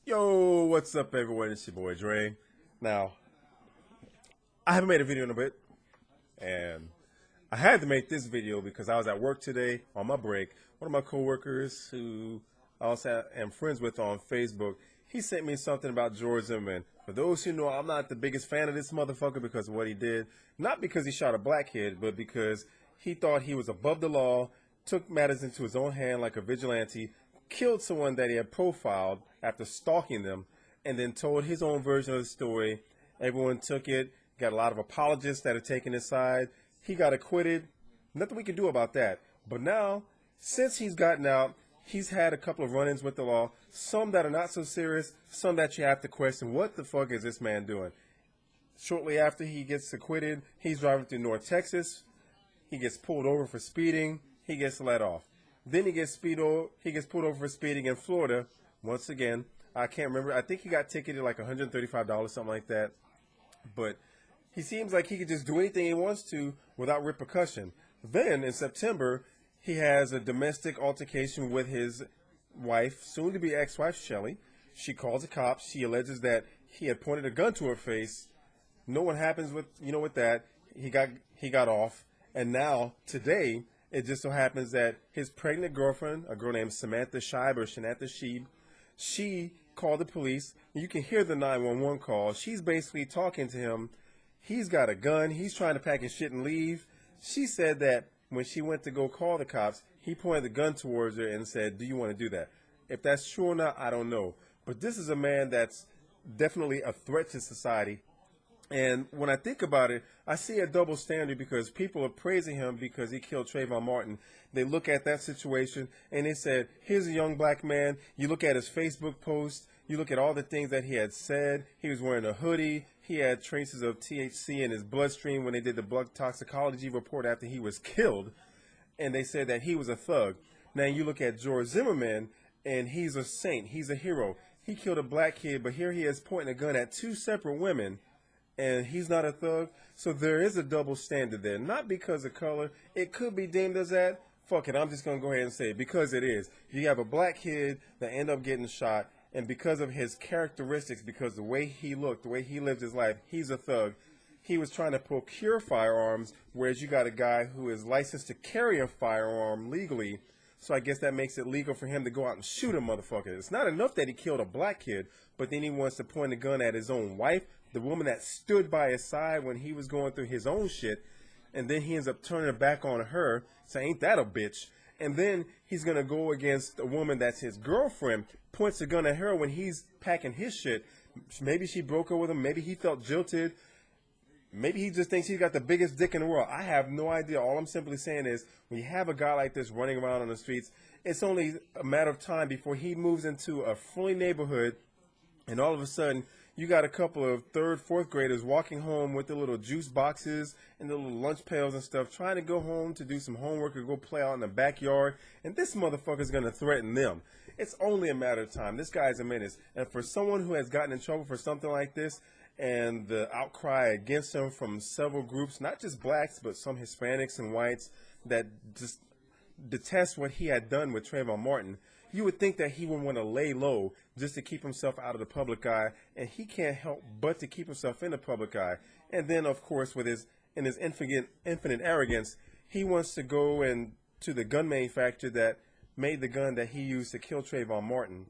Yo, what's up, everyone? It's your boy Dre. Now, I haven't made a video in a bit, and I had to make this video because I was at work today on my break. One of my coworkers, who I also am friends with on Facebook, he sent me something about George Zimmerman. For those who know, I'm not the biggest fan of this motherfucker because of what he did. Not because he shot a black kid, but because he thought he was above the law, took matters into his own hand like a vigilante, killed someone that he had profiled after stalking them, and then told his own version of the story. Everyone took it, got a lot of apologists that are taking his side. He got acquitted. Nothing we can do about that. But now, since he's gotten out, he's had a couple of run-ins with the law, some that are not so serious, some that you have to question, what the fuck is this man doing? Shortly after he gets acquitted, he's driving through North Texas. He gets pulled over for speeding. He gets let off. Then he gets pulled over for speeding in Florida. Once again, I can't remember. I think he got ticketed like $135, something like that. But he seems like he could just do anything he wants to without repercussion. Then in September, he has a domestic altercation with his wife, soon-to-be ex-wife, Shelly. She calls the cops. She alleges that he had pointed a gun to her face. No one happens with that. He got off. And now, today, it just so happens that his pregnant girlfriend, a girl named Samantha Sheeb, she called the police. You can hear the 911 call. She's basically talking to him. He's got a gun. He's trying to pack his shit and leave. She said that when she went to go call the cops, he pointed the gun towards her and said, "Do you want to do that?" If that's true or not, I don't know. But this is a man that's definitely a threat to society. And when I think about it, I see a double standard because people are praising him because he killed Trayvon Martin. They look at that situation and they said, here's a young black man. You look at his Facebook post. You look at all the things that he had said. He was wearing a hoodie. He had traces of THC in his bloodstream when they did the blood toxicology report after he was killed. And they said that he was a thug. Now you look at George Zimmerman and he's a saint. He's a hero. He killed a black kid, but here he is pointing a gun at two separate women. And he's not a thug, so there is a double standard there. Not because of color. It could be deemed as that. Fuck it, I'm just going to go ahead and say it, because it is. You have a black kid that end up getting shot, and because of his characteristics, because the way he looked, the way he lived his life, he's a thug. He was trying to procure firearms, whereas you got a guy who is licensed to carry a firearm legally. So I guess that makes it legal for him to go out and shoot a motherfucker. It's not enough that he killed a black kid, but then he wants to point a gun at his own wife, the woman that stood by his side when he was going through his own shit, and then he ends up turning it back on her, saying, ain't that a bitch? And then he's going to go against a woman that's his girlfriend, points a gun at her when he's packing his shit. Maybe she broke up with him. Maybe he felt jilted. Maybe he just thinks he's got the biggest dick in the world. I have no idea. All I'm simply saying is, when you have a guy like this running around on the streets, it's only a matter of time before he moves into a friendly neighborhood, and all of a sudden, you got a couple of third, fourth graders walking home with the little juice boxes and the little lunch pails and stuff, trying to go home to do some homework or go play out in the backyard, and this motherfucker's going to threaten them. It's only a matter of time. This guy's a menace. And for someone who has gotten in trouble for something like this, and the outcry against him from several groups, not just blacks, but some Hispanics and whites that just detest what he had done with Trayvon Martin, you would think that he would want to lay low just to keep himself out of the public eye, and he can't help but to keep himself in the public eye. And then, of course, with his infinite arrogance, he wants to go and to the gun manufacturer that made the gun that he used to kill Trayvon Martin.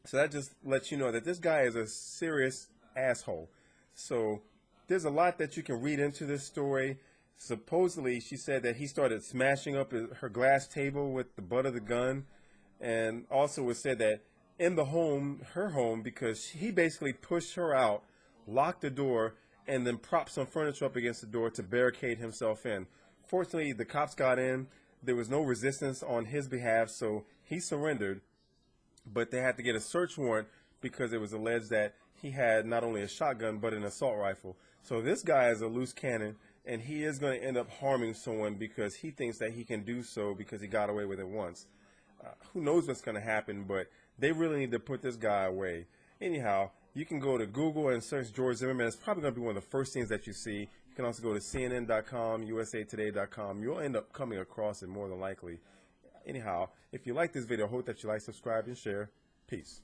So that just lets you know that this guy is a serious asshole. So there's a lot that you can read into this story. Supposedly, she said that he started smashing up her glass table with the butt of the gun, and also was said that in the home, her home, because he basically pushed her out, locked the door, and then propped some furniture up against the door to barricade himself in. Fortunately, the cops got in. There was no resistance on his behalf, so he surrendered, but they had to get a search warrant because it was alleged that he had not only a shotgun but an assault rifle. So this guy is a loose cannon, and he is going to end up harming someone because he thinks that he can do so because he got away with it once. Who knows what's going to happen, but they really need to put this guy away. Anyhow, you can go to Google and search George Zimmerman. It's probably going to be one of the first things that you see. You can also go to CNN.com, USAtoday.com. You'll end up coming across it more than likely. Anyhow, if you like this video, I hope that you like, subscribe, and share. Peace.